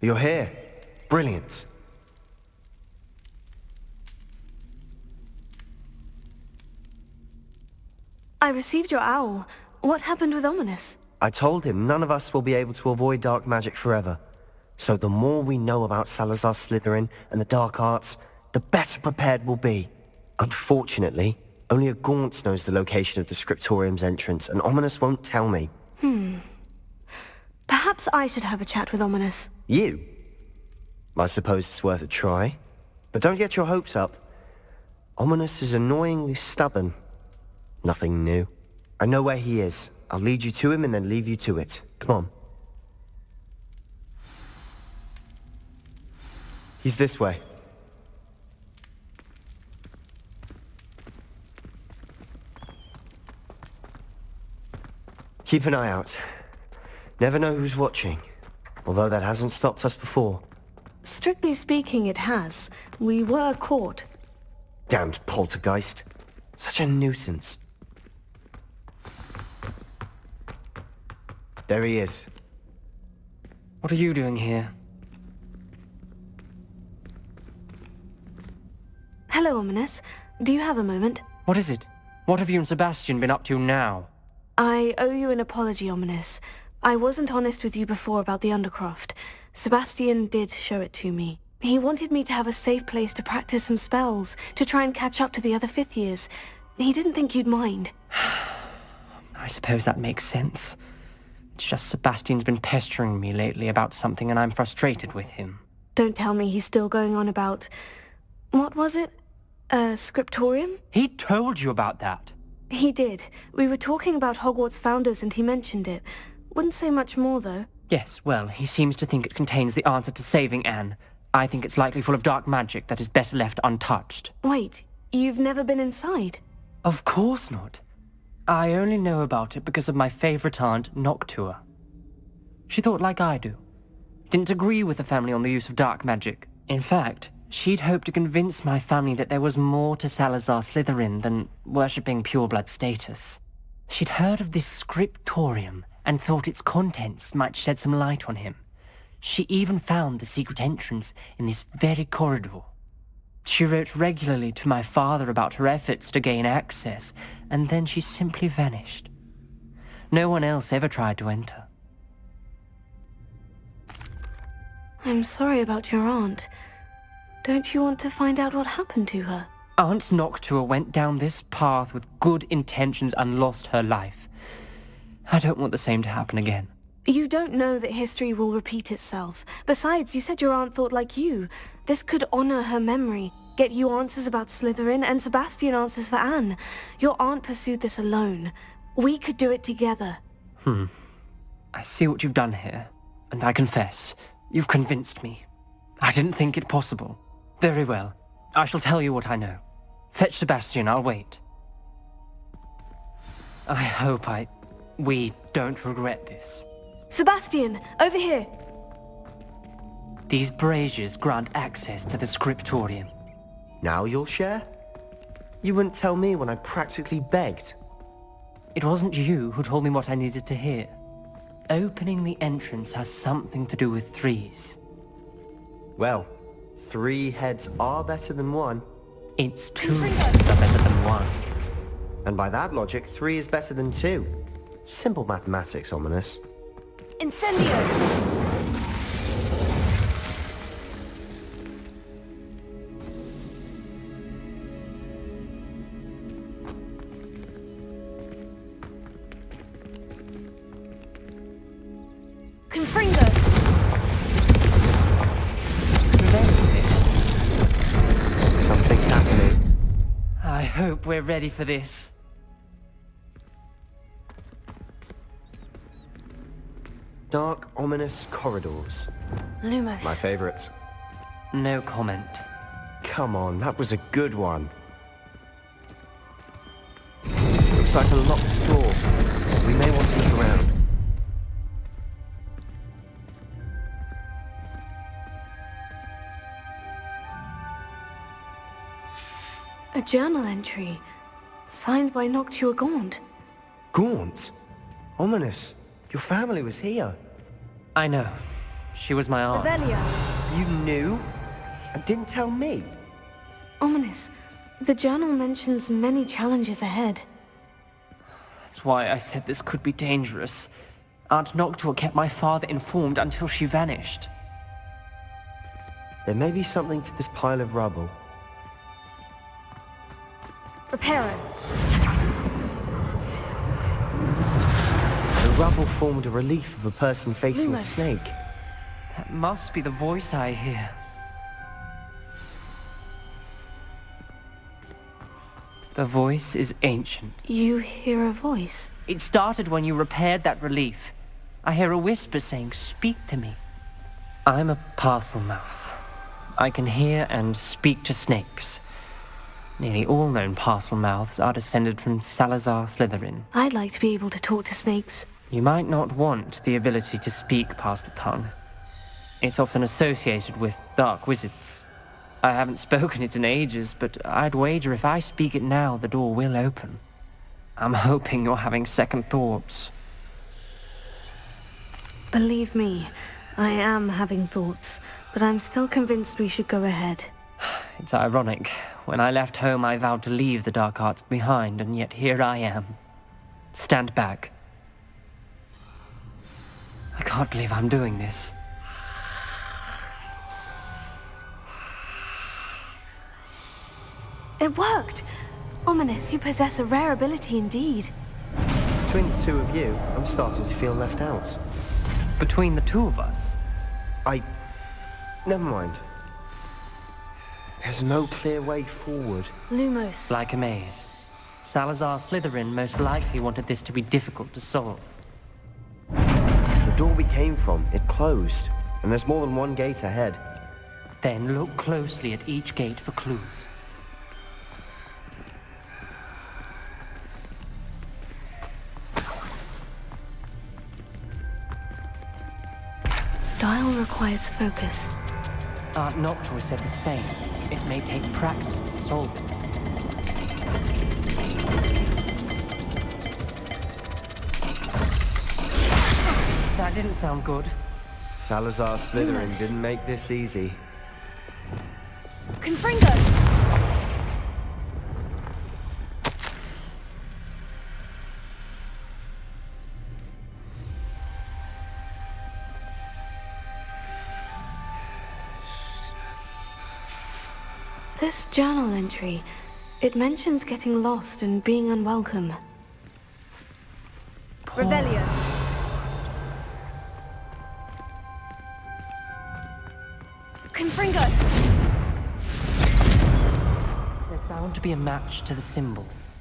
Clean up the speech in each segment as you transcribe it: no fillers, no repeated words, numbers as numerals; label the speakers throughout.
Speaker 1: You're here. Brilliant.
Speaker 2: I received your owl. What happened with Ominous?
Speaker 1: I told him none of us will be able to avoid dark magic forever. So the more we know about Salazar Slytherin and the dark arts, the better prepared we'll be. Unfortunately, only a Gaunt knows the location of the Scriptorium's entrance, and Ominous won't tell me.
Speaker 2: Perhaps I should have a chat with Ominous.
Speaker 1: You? I suppose it's worth a try. But don't get your hopes up. Ominous is annoyingly stubborn. Nothing new. I know where he is. I'll lead you to him and then leave you to it. Come on. He's this way. Keep an eye out. Never know who's watching. Although that hasn't stopped us before.
Speaker 2: Strictly speaking, it has. We were caught.
Speaker 1: Damned poltergeist. Such a nuisance. There he is.
Speaker 3: What are you doing here?
Speaker 2: Hello, Ominous. Do you have a moment?
Speaker 3: What is it? What have you and Sebastian been up to now?
Speaker 2: I owe you an apology, Ominous. I wasn't honest with you before about the Undercroft. Sebastian did show it to me. He wanted me to have a safe place to practice some spells, to try and catch up to the other fifth years. He didn't think you'd mind.
Speaker 3: I suppose that makes sense. It's just Sebastian's been pestering me lately about something and I'm frustrated with him.
Speaker 2: Don't tell me he's still going on about... What was it? Scriptorium?
Speaker 3: He told you about that?
Speaker 2: He did. We were talking about Hogwarts founders and he mentioned it. Wouldn't say much more, though.
Speaker 3: Yes, well, he seems to think it contains the answer to saving Anne. I think it's likely full of dark magic that is better left untouched.
Speaker 2: Wait, you've never been inside?
Speaker 3: Of course not. I only know about it because of my favorite aunt, Noctua. She thought like I do. Didn't agree with the family on the use of dark magic. In fact, she'd hoped to convince my family that there was more to Salazar Slytherin than worshipping pureblood status. She'd heard of this scriptorium and thought its contents might shed some light on him. She even found the secret entrance in this very corridor. She wrote regularly to my father about her efforts to gain access, and then she simply vanished. No one else ever tried to enter.
Speaker 2: I'm sorry about your aunt. Don't you want to find out what happened to her?
Speaker 3: Aunt Noctua went down this path with good intentions and lost her life. I don't want the same to happen again.
Speaker 2: You don't know that history will repeat itself. Besides, you said your aunt thought like you. This could honor her memory, get you answers about Slytherin, and Sebastian answers for Anne. Your aunt pursued this alone. We could do it together.
Speaker 3: I see what you've done here, and I confess, you've convinced me. I didn't think it possible. Very well. I shall tell you what I know. Fetch Sebastian, I'll wait. I hope we don't regret this.
Speaker 2: Sebastian, over here!
Speaker 3: These braziers grant access to the scriptorium.
Speaker 1: Now you'll share? You wouldn't tell me when I practically begged.
Speaker 3: It wasn't you who told me what I needed to hear. Opening the entrance has something to do with threes.
Speaker 1: Well, 3 heads are better than 1.
Speaker 3: It's 2 heads are better than 1.
Speaker 1: And by that logic, 3 is better than 2. Simple mathematics, Ominous.
Speaker 2: Incendio! Confringo!
Speaker 1: Something's happening.
Speaker 3: I hope we're ready for this.
Speaker 1: Dark, ominous corridors.
Speaker 2: Lumos.
Speaker 1: My favorite.
Speaker 3: No comment.
Speaker 1: Come on, that was a good one. Looks like a locked door. We may want to look around.
Speaker 2: A journal entry. Signed by Noctua Gaunt.
Speaker 1: Gaunt? Ominous. Your family was here.
Speaker 3: I know. She was my aunt.
Speaker 2: Revelio.
Speaker 1: You knew? And didn't tell me?
Speaker 2: Ominous. The journal mentions many challenges ahead.
Speaker 3: That's why I said this could be dangerous. Aunt Noctua kept my father informed until she vanished.
Speaker 1: There may be something to this pile of rubble.
Speaker 2: Reparo.
Speaker 1: The rubble formed a relief of a person facing a
Speaker 2: Lumos.
Speaker 1: snake.
Speaker 3: That must be the voice I hear. The voice is ancient.
Speaker 2: You hear a voice?
Speaker 3: It started when you repaired that relief. I hear a whisper saying, "Speak to me." I'm a parcel mouth. I can hear and speak to snakes. Nearly all known parcel mouths are descended from Salazar Slytherin.
Speaker 2: I'd like to be able to talk to snakes.
Speaker 3: You might not want the ability to speak past the tongue. It's often associated with dark wizards. I haven't spoken it in ages, but I'd wager if I speak it now, the door will open. I'm hoping you're having second thoughts.
Speaker 2: Believe me, I am having thoughts, but I'm still convinced we should go ahead.
Speaker 3: It's ironic. When I left home, I vowed to leave the dark arts behind, and yet here I am. Stand back. I can't believe I'm doing this.
Speaker 2: It worked! Ominous, you possess a rare ability indeed.
Speaker 1: Between the two of you, I'm starting to feel left out.
Speaker 3: Between the two of us,
Speaker 1: Never mind. There's no clear way forward.
Speaker 2: Lumos.
Speaker 3: like a maze. Salazar Slytherin most likely wanted this to be difficult to solve.
Speaker 1: The door we came from, it closed. And there's more than one gate ahead.
Speaker 3: Then look closely at each gate for clues.
Speaker 2: Dial requires focus.
Speaker 3: Aunt Noctua said the same. It may take practice to solve it. That didn't sound good.
Speaker 1: Salazar Slytherin
Speaker 2: Lumos.
Speaker 1: didn't make this easy.
Speaker 2: Confringo! This journal entry, it mentions getting lost and being unwelcome. Revelio. Confringo!
Speaker 3: There's bound to be a match to the symbols.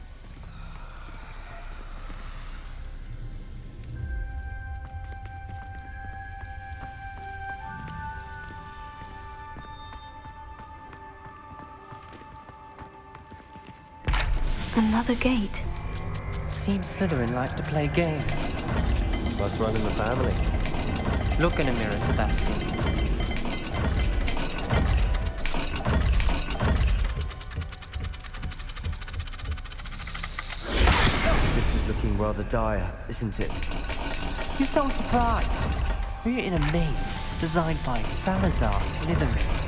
Speaker 2: Another gate.
Speaker 3: Seems Slytherin like to play games.
Speaker 1: Must run in the family.
Speaker 3: Look in a mirror, Sebastian.
Speaker 1: This is looking rather dire, isn't it?
Speaker 3: You sound surprised. We're in a maze designed by Salazar Slytherin.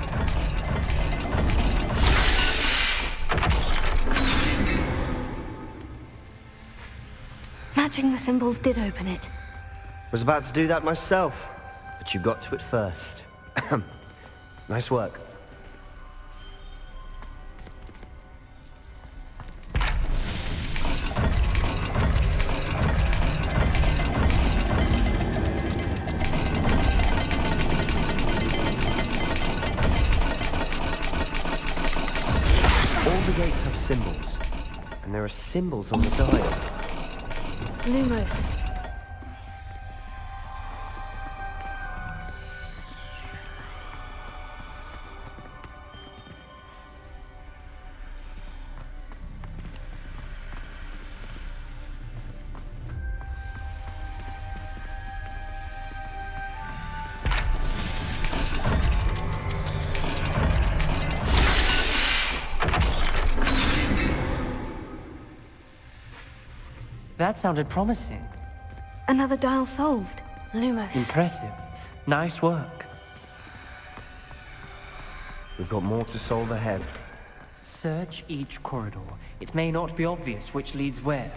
Speaker 2: Matching the symbols did open it.
Speaker 1: Was about to do that myself, but you got to it first. Nice work. All the gates have symbols, and there are symbols on the dial.
Speaker 2: Lumos.
Speaker 3: That sounded promising.
Speaker 2: Another dial solved. Lumos.
Speaker 3: Impressive. Nice work.
Speaker 1: We've got more to solve ahead.
Speaker 3: Search each corridor. It may not be obvious which leads where.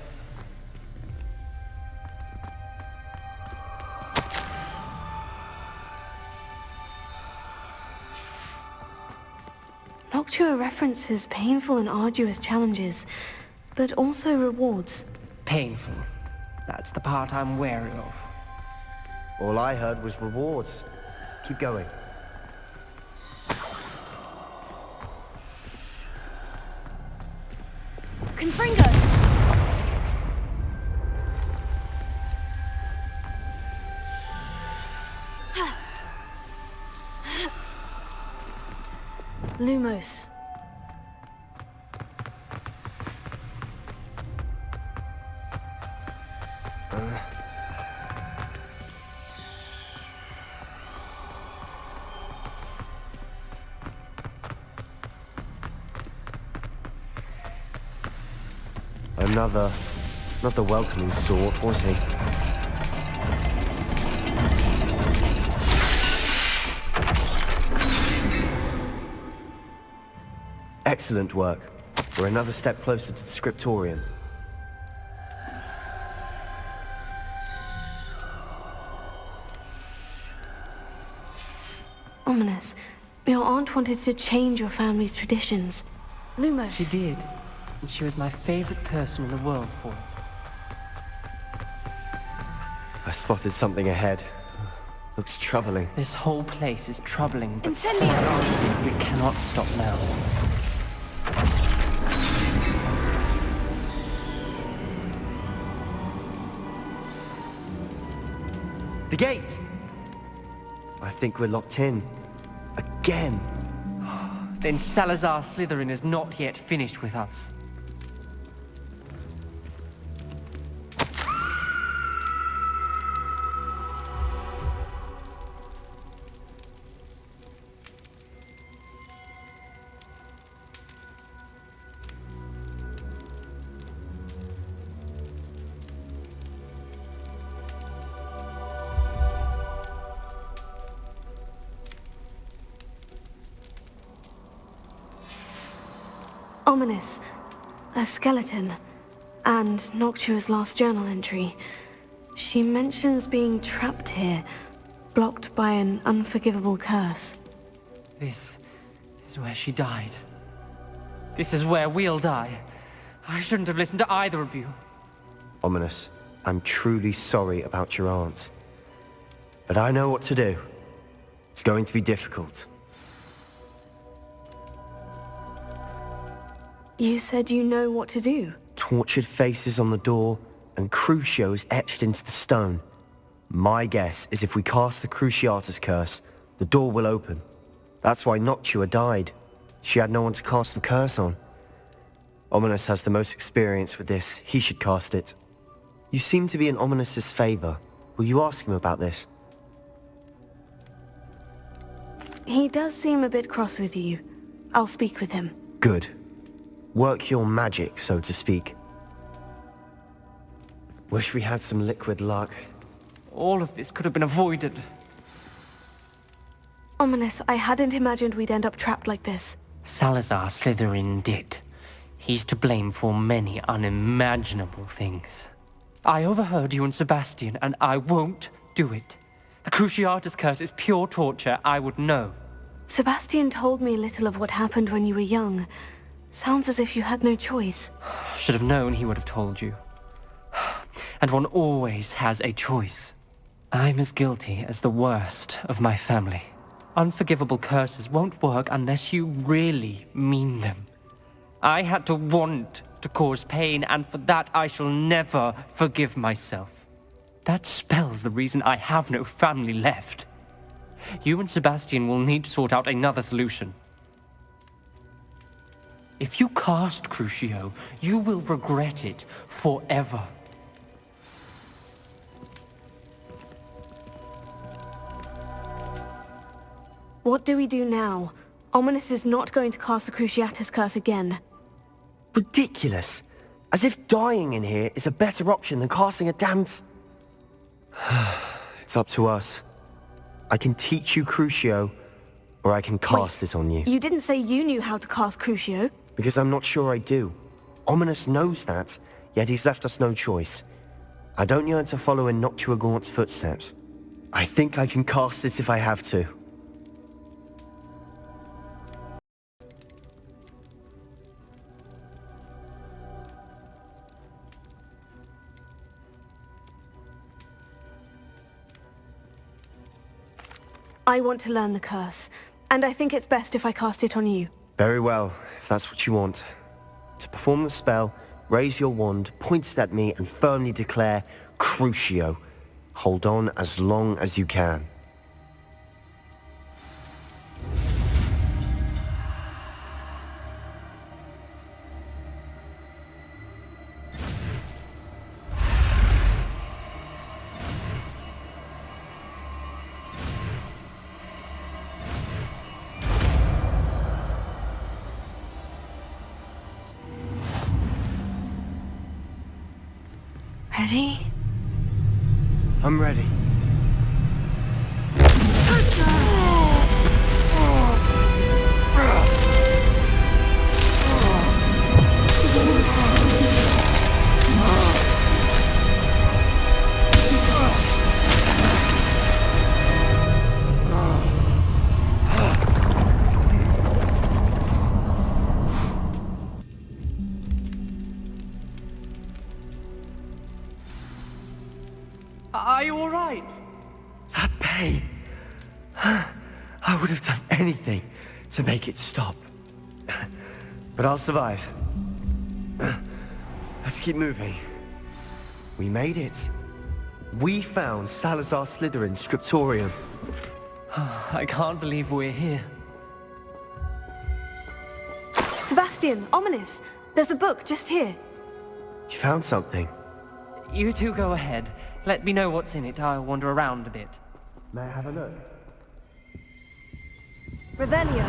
Speaker 2: Noctua references painful and arduous challenges, but also rewards.
Speaker 3: Painful. That's the part I'm wary of.
Speaker 1: All I heard was rewards. Keep going.
Speaker 2: Confringo! Lumos.
Speaker 1: Not the welcoming sort, was he? Excellent work. We're another step closer to the scriptorium.
Speaker 2: Ominous. Your aunt wanted to change your family's traditions. Lumos.
Speaker 3: She did. And she was my favorite person in the world for it.
Speaker 1: I spotted something ahead. Looks troubling.
Speaker 3: This whole place is troubling, but
Speaker 2: Incendio!
Speaker 3: honestly, we cannot stop now.
Speaker 1: The gate! I think we're locked in. Again!
Speaker 3: Then Salazar Slytherin is not yet finished with us.
Speaker 2: Ominous. A skeleton. And Noctua's last journal entry. She mentions being trapped here, blocked by an unforgivable curse.
Speaker 3: This is where she died. This is where we'll die. I shouldn't have listened to either of you.
Speaker 1: Ominous, I'm truly sorry about your aunt. But I know what to do. It's going to be difficult.
Speaker 2: You said you know what to do.
Speaker 1: Tortured faces on the door and Crucios etched into the stone. My guess is if we cast the Cruciatus curse, the door will open. That's why Noctua died. She had no one to cast the curse on. Ominous has the most experience with this. He should cast it. You seem to be in Ominous's favor. Will you ask him about this?
Speaker 2: He does seem a bit cross with you. I'll speak with him.
Speaker 1: Good. Work your magic, so to speak. Wish we had some liquid luck.
Speaker 3: All of this could have been avoided.
Speaker 2: Ominous, I hadn't imagined we'd end up trapped like this.
Speaker 3: Salazar Slytherin did. He's to blame for many unimaginable things. I overheard you and Sebastian, and I won't do it. The Cruciatus curse is pure torture, I would know.
Speaker 2: Sebastian told me little of what happened when you were young. Sounds as if you had no choice.
Speaker 3: Should have known he would have told you. And one always has a choice. I'm as guilty as the worst of my family. Unforgivable curses won't work unless you really mean them. I had to want to cause pain, and for that I shall never forgive myself. That spells the reason I have no family left. You and Sebastian will need to sort out another solution. If you cast Crucio, you will regret it forever.
Speaker 2: What do we do now? Ominous is not going to cast the Cruciatus curse again.
Speaker 1: Ridiculous. As if dying in here is a better option than casting a damned... It's up to us. I can teach you Crucio, or I can cast it on you.
Speaker 2: You didn't say you knew how to cast Crucio.
Speaker 1: Because I'm not sure I do. Ominous knows that, yet he's left us no choice. I don't yearn to follow in Noctua Gaunt's footsteps. I think I can cast it if I have to.
Speaker 2: I want to learn the curse, and I think it's best if I cast it on you.
Speaker 1: Very well, if that's what you want. To perform the spell, raise your wand, point it at me, and firmly declare Crucio. Hold on as long as you can.
Speaker 2: Ready?
Speaker 1: I'm ready.
Speaker 3: Are you all right?
Speaker 1: That pain. I would have done anything to make it stop. But I'll survive. Let's keep moving. We made it. We found Salazar Slytherin's scriptorium.
Speaker 3: I can't believe we're here.
Speaker 2: Sebastian, Ominous, there's a book just here.
Speaker 1: You found something.
Speaker 3: You two go ahead. Let me know what's in it. I'll wander around a bit.
Speaker 1: May I have a look?
Speaker 2: Revelio.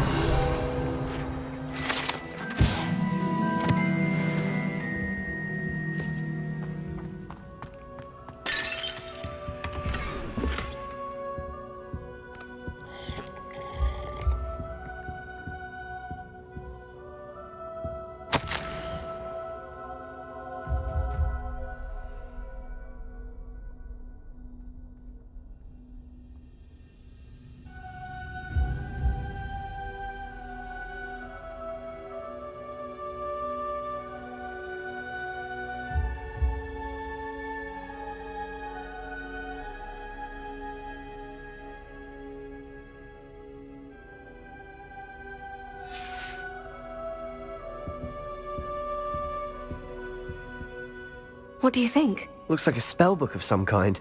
Speaker 2: What do you think?
Speaker 1: Looks like a spellbook of some kind.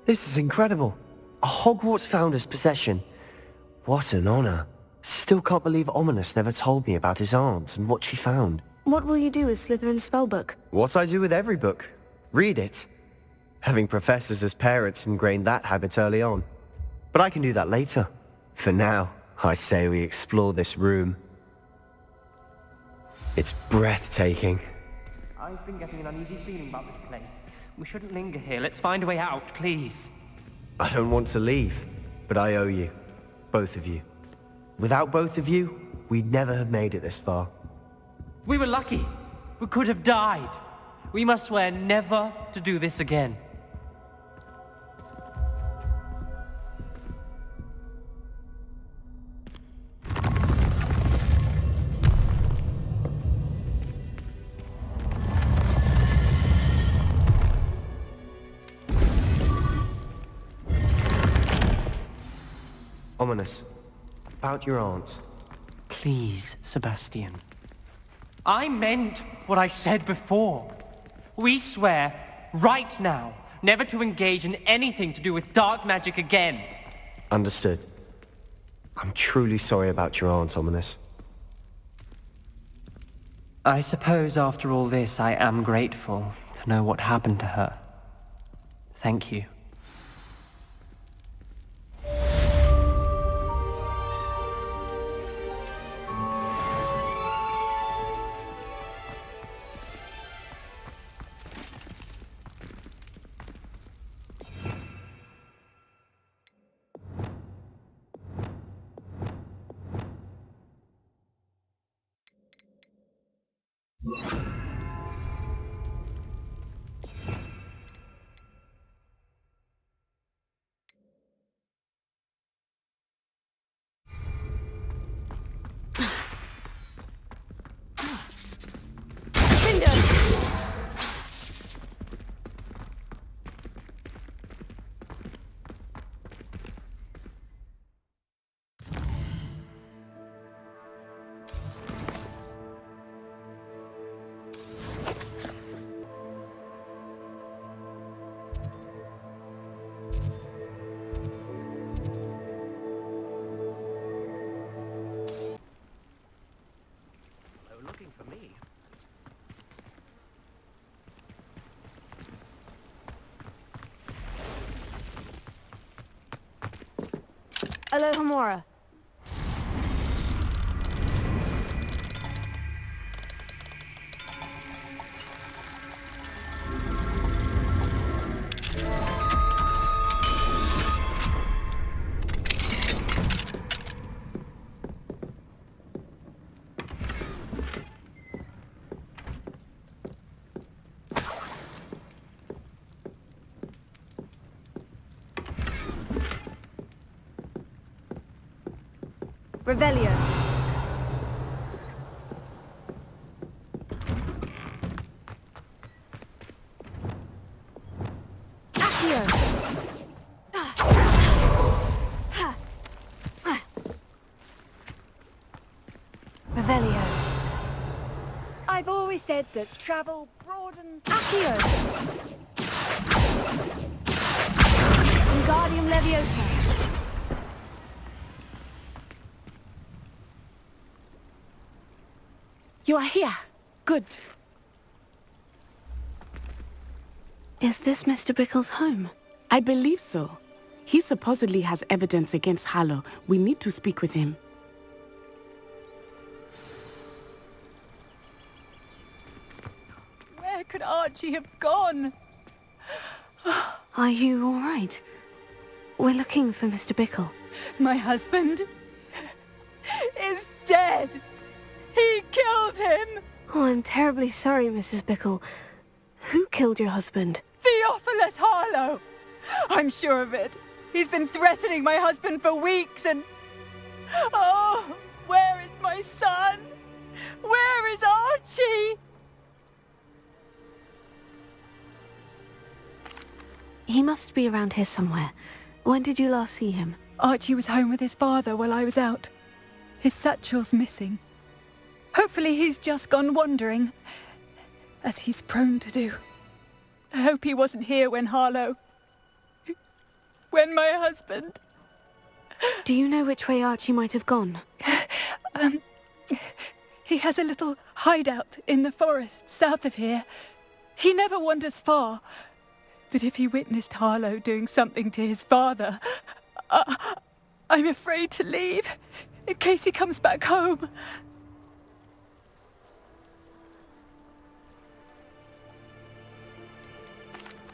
Speaker 1: This is incredible. A Hogwarts founder's possession. What an honor. Still can't believe Ominous never told me about his aunt and what she found.
Speaker 2: What will you do with Slytherin's spellbook?
Speaker 1: What I do with every book. Read it. Having professors as parents ingrained that habit early on. But I can do that later. For now, I say we explore this room. It's breathtaking.
Speaker 3: I've been getting an uneasy feeling about this place. We shouldn't linger here. Let's find a way out, please.
Speaker 1: I don't want to leave, but I owe you. Both of you. Without both of you, we'd never have made it this far.
Speaker 3: We were lucky. We could have died. We must swear never to do this again.
Speaker 1: Ominous. About your aunt.
Speaker 3: Please, Sebastian. I meant what I said before. We swear, right now, never to engage in anything to do with dark magic again.
Speaker 1: Understood. I'm truly sorry about your aunt, Ominous.
Speaker 3: I suppose after all this, I am grateful to know what happened to her. Thank you.
Speaker 1: Looking for me.
Speaker 2: Alohomora. Revelio. Accio. Revelio.
Speaker 4: I've always said that travel broadens...
Speaker 2: Accio. Wingardium Leviosa.
Speaker 5: You are here. Good.
Speaker 2: Is this Mr. Bickle's home?
Speaker 5: I believe so. He supposedly has evidence against Harlow. We need to speak with him.
Speaker 4: Where could Archie have gone?
Speaker 2: Are you all right? We're looking for Mr. Bickle.
Speaker 4: My husband is dead. He killed him.
Speaker 2: Oh, I'm terribly sorry, Mrs. Bickle. Who killed your husband?
Speaker 4: Theophilus Harlow. I'm sure of it. He's been threatening my husband for weeks and... Oh, where is my son? Where is Archie?
Speaker 2: He must be around here somewhere. When did you last see him?
Speaker 4: Archie was home with his father while I was out. His satchel's missing. Hopefully he's just gone wandering, as he's prone to do. I hope he wasn't here when Harlow... when my husband...
Speaker 2: Do you know which way Archie might have gone?
Speaker 4: He has a little hideout in the forest south of here. He never wanders far. But if he witnessed Harlow doing something to his father, I'm afraid to leave, in case he comes back home.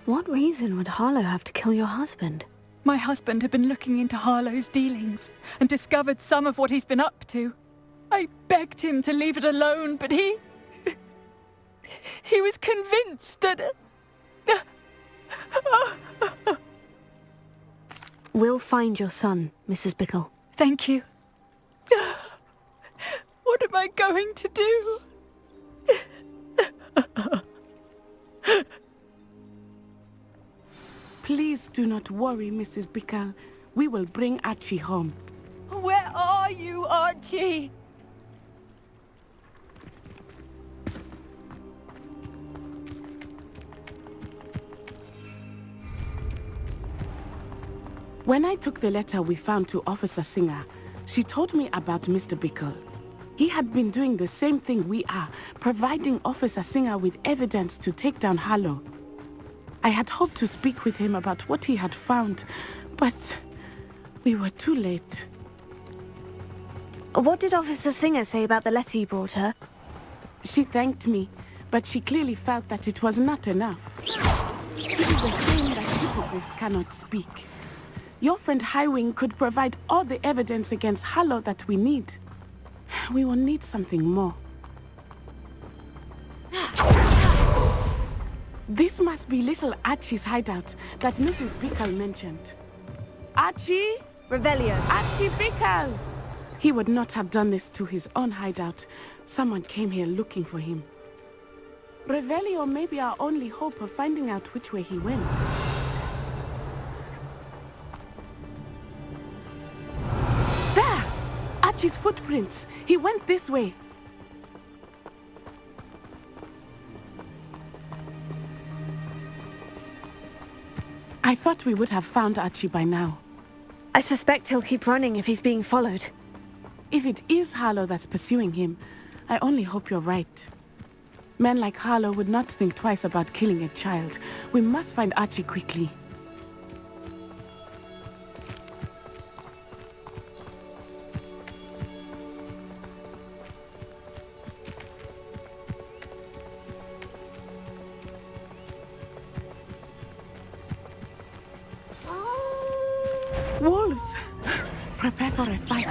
Speaker 2: What reason would Harlow have to kill your husband?
Speaker 4: My husband had been looking into Harlow's dealings and discovered some of what he's been up to. I begged him to leave it alone, but he was convinced that...
Speaker 2: We'll find your son, Mrs. Bickle.
Speaker 4: Thank you. What am I going to do?
Speaker 5: Please do not worry, Mrs. Bickle. We will bring Archie home.
Speaker 4: Where are you, Archie?
Speaker 5: When I took the letter we found to Officer Singer, she told me about Mr. Bickle. He had been doing the same thing we are, providing Officer Singer with evidence to take down Harlow. I had hoped to speak with him about what he had found, but we were too late.
Speaker 2: What did Officer Singer say about the letter you brought her?
Speaker 5: She thanked me, but she clearly felt that it was not enough. It is a shame that hippogriffs cannot speak. Your friend Highwing could provide all the evidence against Harlow that we need. We will need something more. This must be little Archie's hideout that Mrs. Bickle mentioned. Archie?
Speaker 2: Revelio.
Speaker 5: Archie Bickle! He would not have done this to his own hideout. Someone came here looking for him. Revelio may be our only hope of finding out which way he went. There! Archie's footprints. He went this way. I thought we would have found Archie by now.
Speaker 2: I suspect he'll keep running if he's being followed.
Speaker 5: If it is Harlow that's pursuing him, I only hope you're right. Men like Harlow would not think twice about killing a child. We must find Archie quickly. Wolves! Prepare for a fight.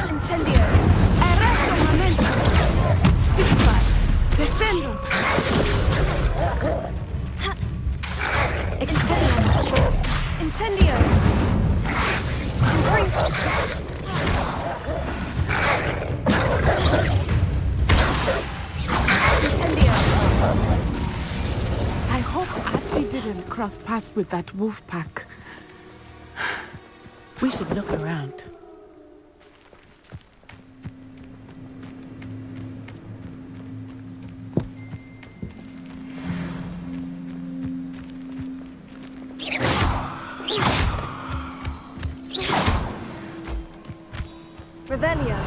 Speaker 2: Incendio.
Speaker 5: Arresto momento. Stupefa. Descendo.
Speaker 2: Incendio. Incendio.
Speaker 5: I hope Archie didn't cross paths with that wolf pack. We should look around.
Speaker 2: Revelio.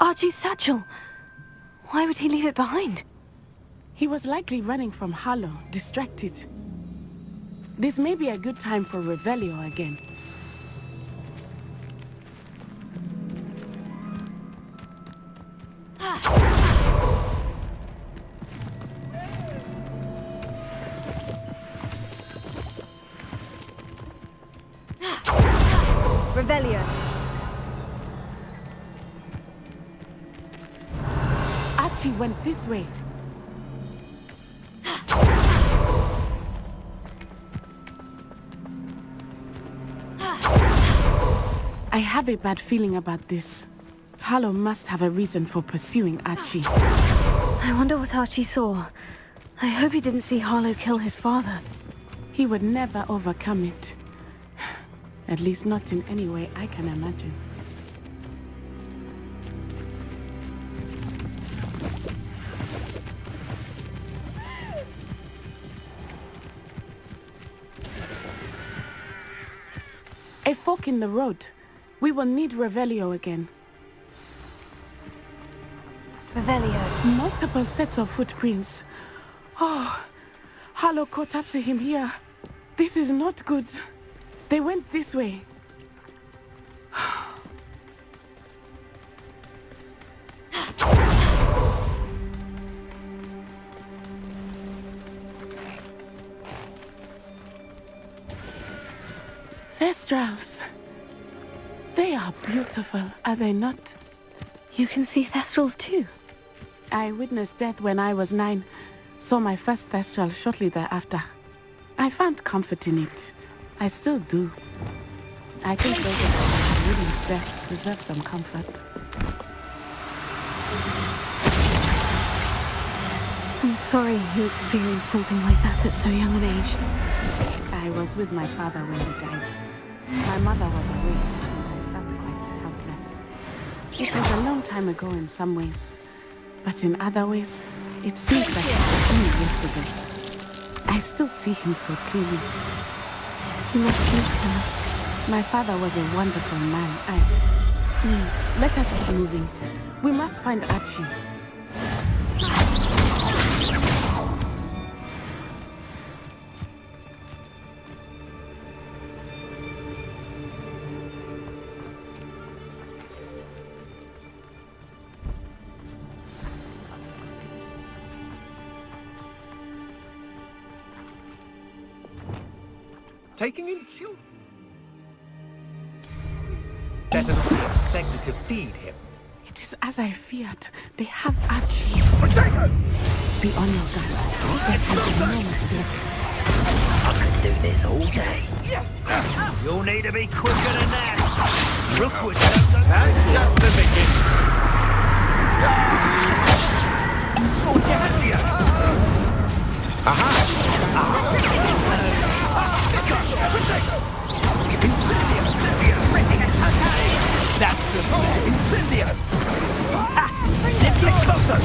Speaker 2: Archie's satchel. Why would he leave it behind?
Speaker 5: He was likely running from Harlow, distracted. This may be a good time for Revelio again.
Speaker 2: Revelio.
Speaker 5: Archie went this way. I have a bad feeling about this. Harlow must have a reason for pursuing Archie.
Speaker 2: I wonder what Archie saw. I hope he didn't see Harlow kill his father.
Speaker 5: He would never overcome it. At least not in any way I can imagine. A fork in the road. We will need Revelio again.
Speaker 2: Revelio.
Speaker 5: Multiple sets of footprints. Oh, Harlow caught up to him here. This is not good. They went this way. Thestrals. They are beautiful, are they not?
Speaker 2: You can see Thestrals too.
Speaker 5: I witnessed death when I was 9. Saw my first Thestral shortly thereafter. I found comfort in it. I still do. I think those of William's death deserve some comfort.
Speaker 2: I'm sorry you experienced something like that at so young an age.
Speaker 5: I was with my father when he died. My mother was away, and I felt quite helpless. It was a long time ago in some ways, but in other ways, it seems like it was only yesterday. I still see him so clearly.
Speaker 2: You must miss him.
Speaker 5: My father was a wonderful man. Let us keep moving. We must find Archie.
Speaker 6: taking in children. Better not be expected to feed him.
Speaker 5: It is as I feared. They have archers.
Speaker 6: Potato!
Speaker 5: Be on your guard. That was enormous threats.
Speaker 1: I could do this all day.
Speaker 6: You'll need to be quicker than that. Rookwood don't look. That's just the beginning. Aha! That's the best. Incendio! Exploso!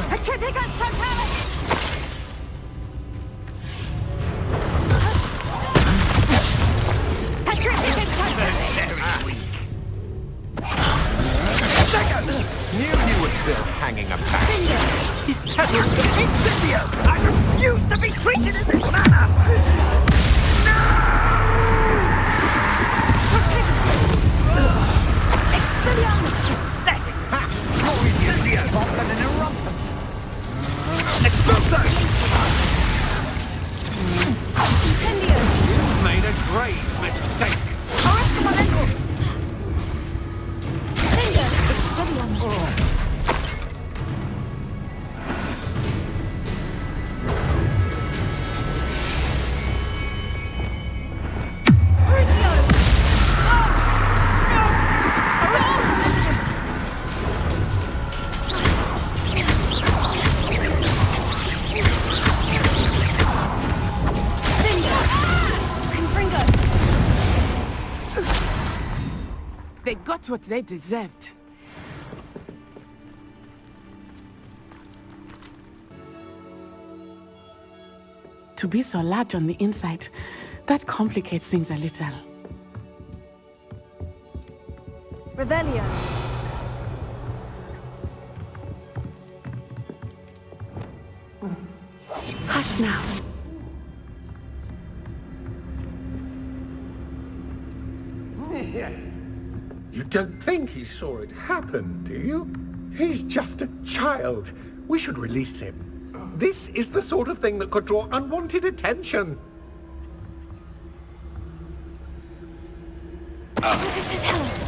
Speaker 2: Petrificus totalis! Petrificus totalis!
Speaker 6: Very weak. Knew you were still hanging about. Incendio! I refuse to be treated in this manner! No!
Speaker 2: Expelliarmus!
Speaker 6: Let it pass! More incendio! Than an irrumpent! Exploso!
Speaker 2: Incendio!
Speaker 6: You've made a grave mistake!
Speaker 2: Arrest momentum! Finger! Expelliarmus!
Speaker 5: They got what they deserved. To be so large on the inside, that complicates things a little.
Speaker 2: Revelio!
Speaker 5: Hush now.
Speaker 6: You don't think he saw it happen, do you? He's just a child. We should release him. This is the sort of thing that could draw unwanted attention.
Speaker 2: Petrificus totalis!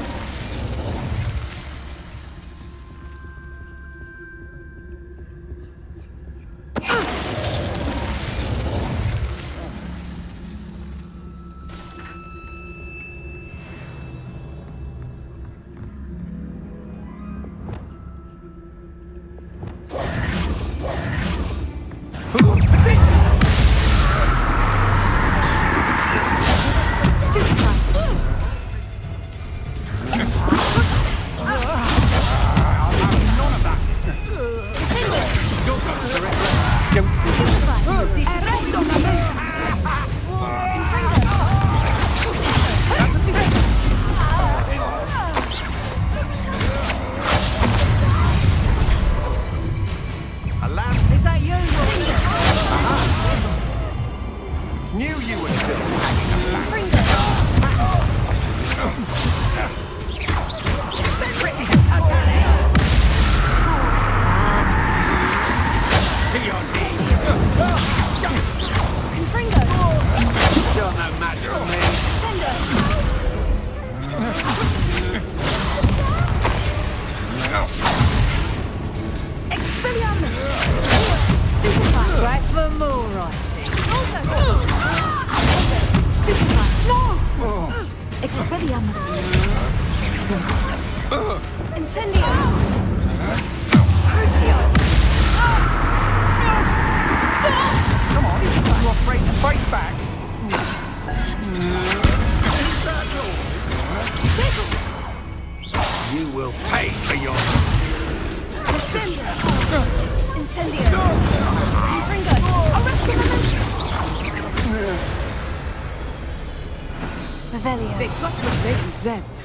Speaker 5: They got what they deserved.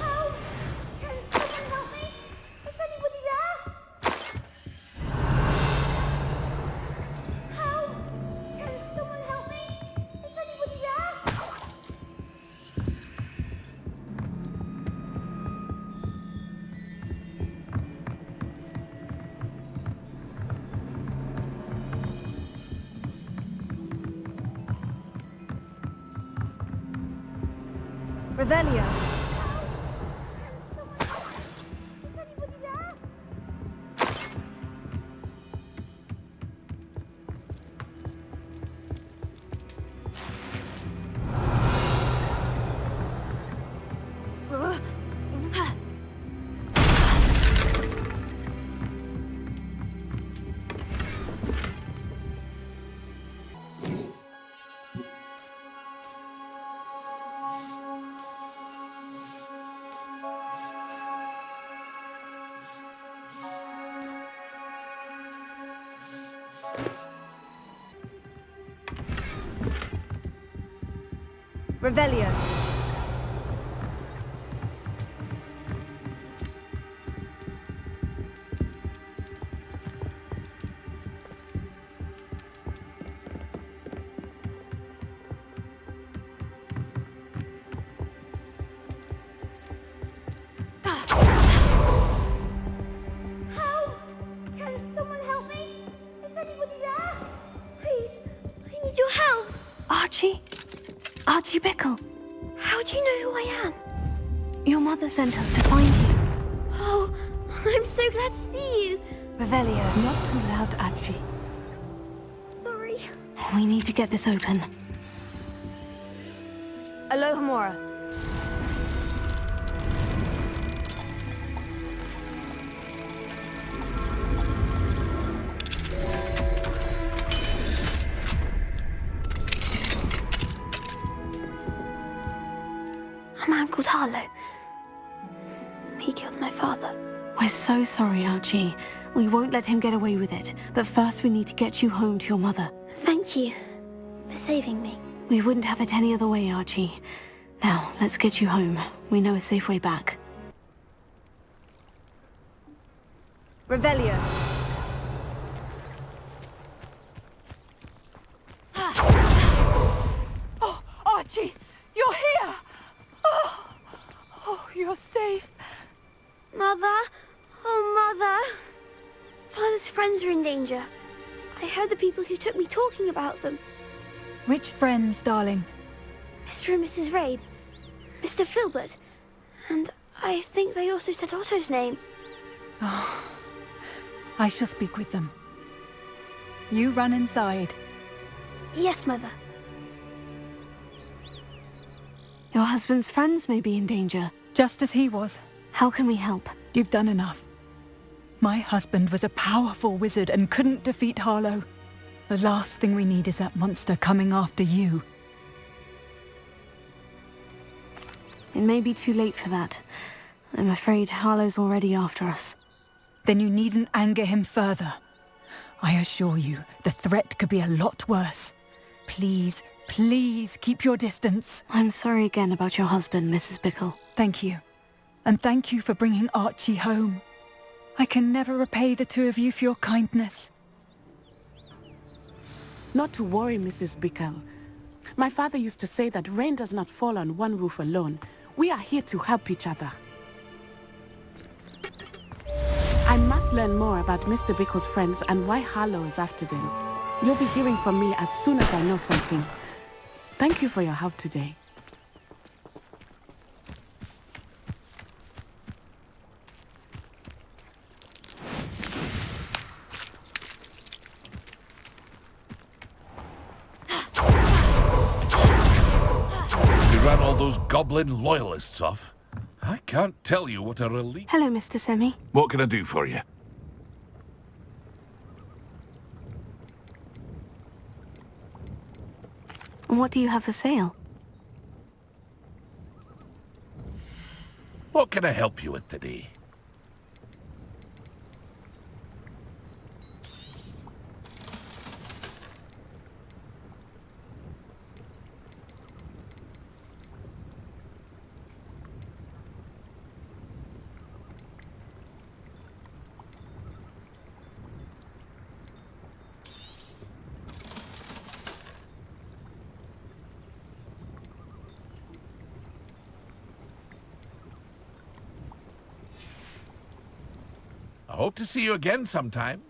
Speaker 2: Revelio. Revelio.
Speaker 7: Can someone help me? Is anybody there? Please, I need your help.
Speaker 2: Archie? Archie Bickle.
Speaker 7: How do you know who I am?
Speaker 2: Your mother sent us to find you.
Speaker 7: Oh, I'm so glad to see you.
Speaker 2: Revelio.
Speaker 5: Not too loud, Archie.
Speaker 7: Sorry.
Speaker 2: We need to get this open. Alohomora.
Speaker 7: A man called Harlow. He killed my father.
Speaker 2: We're so sorry, Archie. We won't let him get away with it. But first we need to get you home to your mother.
Speaker 7: Thank you for saving me.
Speaker 2: We wouldn't have it any other way, Archie. Now, let's get you home. We know a safe way back. Revelio.
Speaker 4: Oh, Archie! You're here! Oh, you're safe.
Speaker 7: Mother? Oh, Mother. Father's friends are in danger. I heard the people who took me talking about them.
Speaker 4: Which friends, darling?
Speaker 7: Mr. and Mrs. Rabe, Mr. Filbert, and I think they also said Otto's name.
Speaker 4: I shall speak with them. You run inside.
Speaker 7: Yes, Mother.
Speaker 2: Your husband's friends may be in danger.
Speaker 4: Just as he was.
Speaker 2: How can we help?
Speaker 4: You've done enough. My husband was a powerful wizard and couldn't defeat Harlow. The last thing we need is that monster coming after you.
Speaker 2: It may be too late for that. I'm afraid Harlow's already after us.
Speaker 4: Then you needn't anger him further. I assure you, the threat could be a lot worse. Please, please keep your distance.
Speaker 2: I'm sorry again about your husband, Mrs. Bickle.
Speaker 4: Thank you. And thank you for bringing Archie home. I can never repay the two of you for your kindness.
Speaker 5: Not to worry, Mrs. Bickle. My father used to say that rain does not fall on one roof alone. We are here to help each other. I must learn more about Mr. Bickle's friends and why Harlow is after them. You'll be hearing from me as soon as I know something. Thank you for your help today.
Speaker 8: You ran all those goblin loyalists off. I can't tell you what a relief.
Speaker 2: Hello, Mr. Semi.
Speaker 8: What can I do for you?
Speaker 2: What do you have for sale?
Speaker 8: What can I help you with today? I hope to see you again sometime.